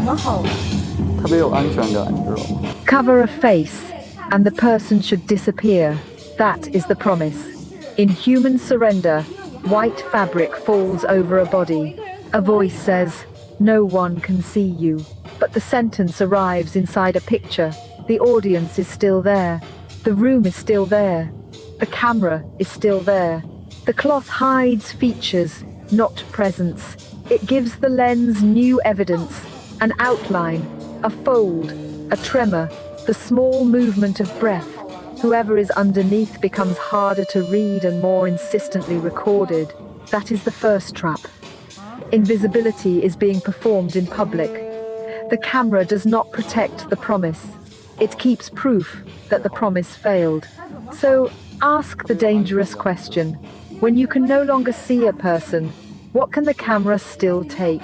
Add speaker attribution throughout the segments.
Speaker 1: 特别有安全感，你知道吗？
Speaker 2: Cover a face, and the person should disappear. That is the promise. In human surrender, white fabric falls over a body. A voice says, "No one can see you." But the sentence arrives inside a picture. The audience is still there. The room is still there. The camera is still there. The cloth hides features, not presence. It gives the lens new evidence, an outline, a fold, a tremor, the small movement of breath. Whoever is underneath becomes harder to read and more insistently recorded. That is the first trap. Invisibility is being performed in public. The camera does not protect the promise. It keeps proof that the promise failed. So ask the dangerous question. When you can no longer see a person, what can the camera still take?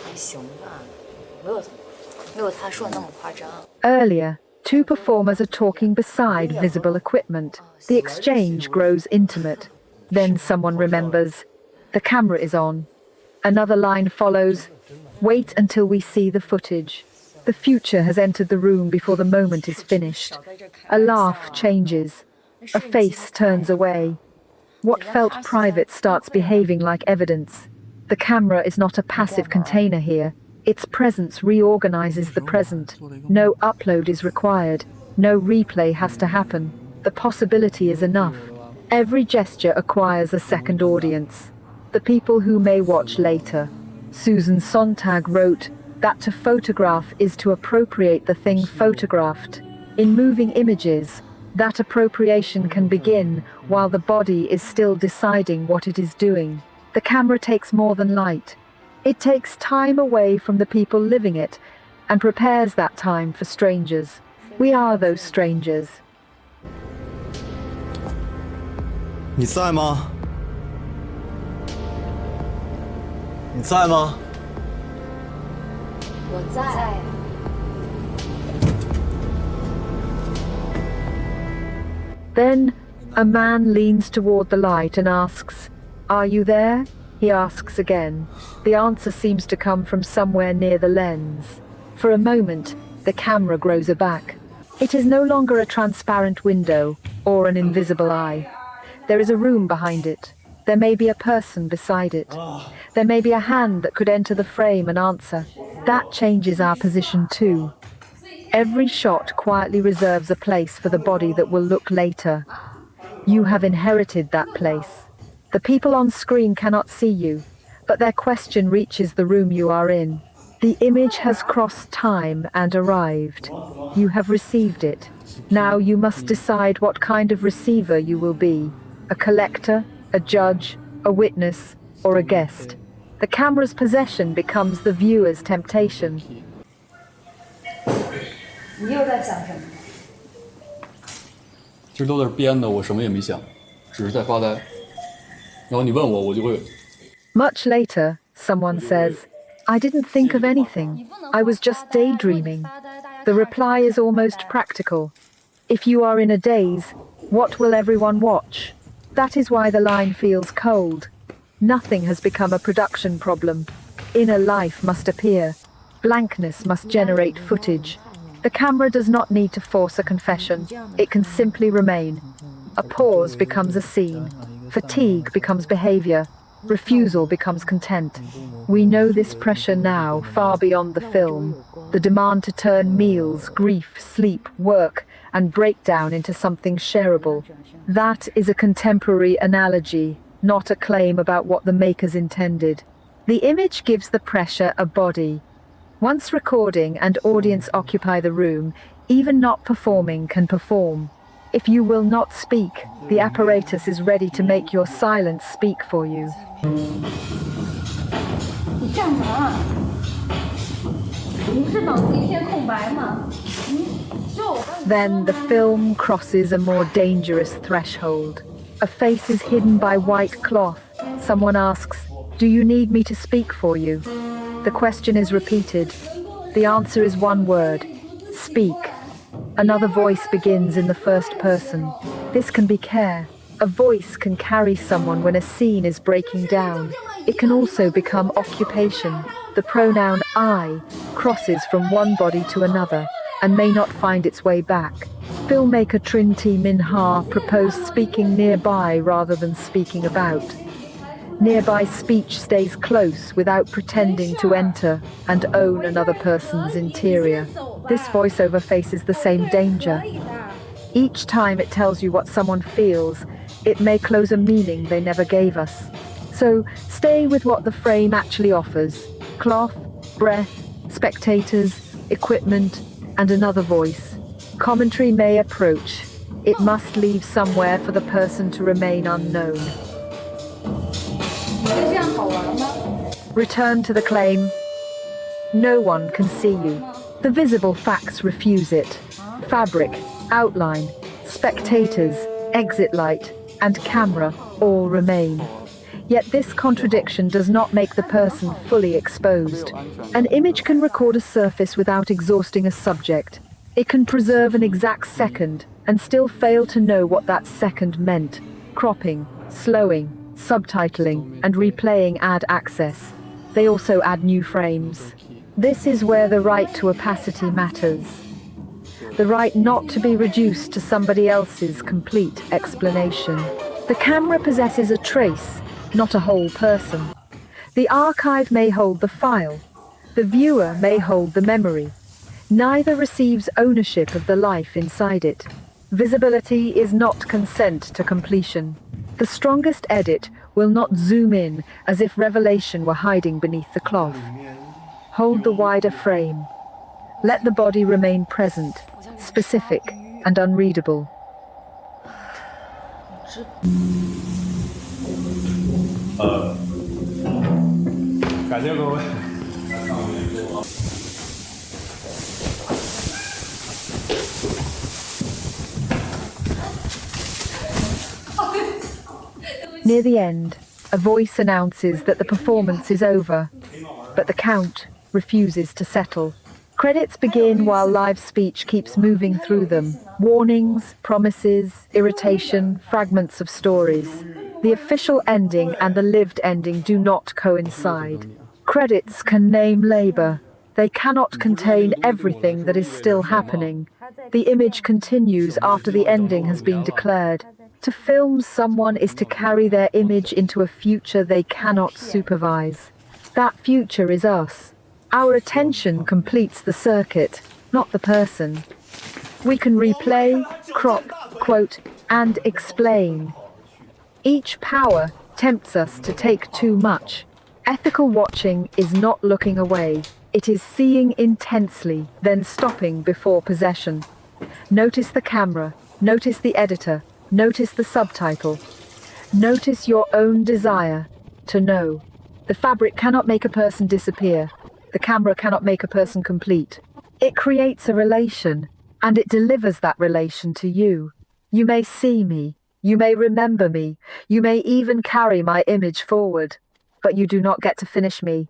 Speaker 3: 还行吧，没有他说的那么夸张。
Speaker 2: Earlier, two performers are talking beside visible equipment. The exchange grows intimate. Then someone remembers. The camera is on. Another line follows. Wait until we see the footage. The future has entered the room before the moment is finished. A laugh changes. A face turns away. What felt private starts behaving like evidence. The camera is not a passive container here. Its presence reorganizes the present. No upload is required. No replay has to happen. The possibility is enough. Every gesture acquires a second audience. The people who may watch later. Susan Sontag wrote that to photograph is to appropriate the thing photographed. In moving images, that appropriation can begin while the body is still deciding what it is doing. The camera takes more than light. It takes time away from the people living it and prepares that time for strangers. We are those strangers.
Speaker 4: 你在吗？你在吗？
Speaker 3: 我在。
Speaker 2: Then a man leans toward the light and asks, "Are you there?" He asks again. The answer seems to come from somewhere near the lens. For a moment, the camera grows aback. It is no longer a transparent window or an invisible eye. There is a room behind it. There may be a person beside it. There may be a hand that could enter the frame and answer. That changes our position too. Every shot quietly reserves a place for the body that will look later. You have inherited that place. The people on screen cannot see you, but their question reaches the room you are in. The image has crossed time and arrived. You have received it. Now you must decide what kind of receiver you will be. A collector, a judge, a witness, or a guest. The camera's possession becomes the viewer's temptation.
Speaker 3: 你又在想什么？
Speaker 1: 其实都在这编的，我什么也没想，只是在发呆。然后你问我，我就会。
Speaker 2: Much later, someone says, "I didn't think of anything. I was just daydreaming." The reply is almost practical. If you are in a daze, what will everyone watch? That is why the line feels cold. Nothing has become a production problem. Inner life must appear. Blankness must generate footage. The camera does not need to force a confession. It can simply remain. A pause becomes a scene. Fatigue becomes behavior. Refusal becomes content. We know this pressure now, far beyond the film. The demand to turn meals, grief, sleep, work, and breakdown into something shareable. That is a contemporary analogy, not a claim about what the makers intended. The image gives the pressure a body. Once recording and audience occupy the room, even not performing can perform. If you will not speak, the apparatus is ready to make your silence speak for you.
Speaker 5: 你干嘛？你不是脑子一片空白吗？Then
Speaker 2: the film crosses a more dangerous threshold. A face is hidden by white cloth. Someone asks, "Do you need me to speak for you?" The question is repeated. The answer is one word: speak. Another voice begins in the first person. This can be care. A voice can carry someone when a scene is breaking down. It can also become occupation. The pronoun I crosses from one body to another and may not find its way back. Filmmaker Trin T. Minha proposed speaking nearby rather than speaking about. Nearby speech stays close without pretending to enter and own another person's interior. This voiceover faces the same danger. Each time it tells you what someone feels, it may close a meaning they never gave us. So stay with what the frame actually offers: cloth, breath, spectators, equipment, and another voice. Commentary may approach. It must leave somewhere for the person to remain unknown. Return to the claim. No one can see you. The visible facts refuse it. Fabric, outline, spectators, exit light, and camera all remain. Yet this contradiction does not make the person fully exposed. An image can record a surface without exhausting a subject. It can preserve an exact second and still fail to know what that second meant. Cropping, slowing, subtitling, and replaying add access. They also add new frames. This is where the right to opacity matters. The right not to be reduced to somebody else's complete explanation. The camera possesses a trace, not a whole person. The archive may hold the file. The viewer may hold the memory. Neither receives ownership of the life inside it. Visibility is not consent to completion. The strongest edit will not zoom in as if revelation were hiding beneath the cloth. Hold the wider frame. Let the body remain present, specific, and unreadable.
Speaker 6: 感谢各位。
Speaker 2: Near the end, a voice announces that the performance is over, but the count refuses to settle. Credits begin while live speech keeps moving through them. Warnings, promises, irritation, fragments of stories. The official ending and the lived ending do not coincide. Credits can name labor. They cannot contain everything that is still happening. The image continues after the ending has been declared. To film someone is to carry their image into a future they cannot supervise. That future is us. Our attention completes the circuit, not the person. We can replay, crop, quote, and explain. Each power tempts us to take too much. Ethical watching is not looking away. It is seeing intensely, then stopping before possession. Notice the camera, notice the editor, notice the subtitle. Notice your own desire to know. The fabric cannot make a person disappear. The camera cannot make a person complete. It creates a relation, and it delivers that relation to you. You may see me, you may remember me, you may even carry my image forward, but you do not get to finish me.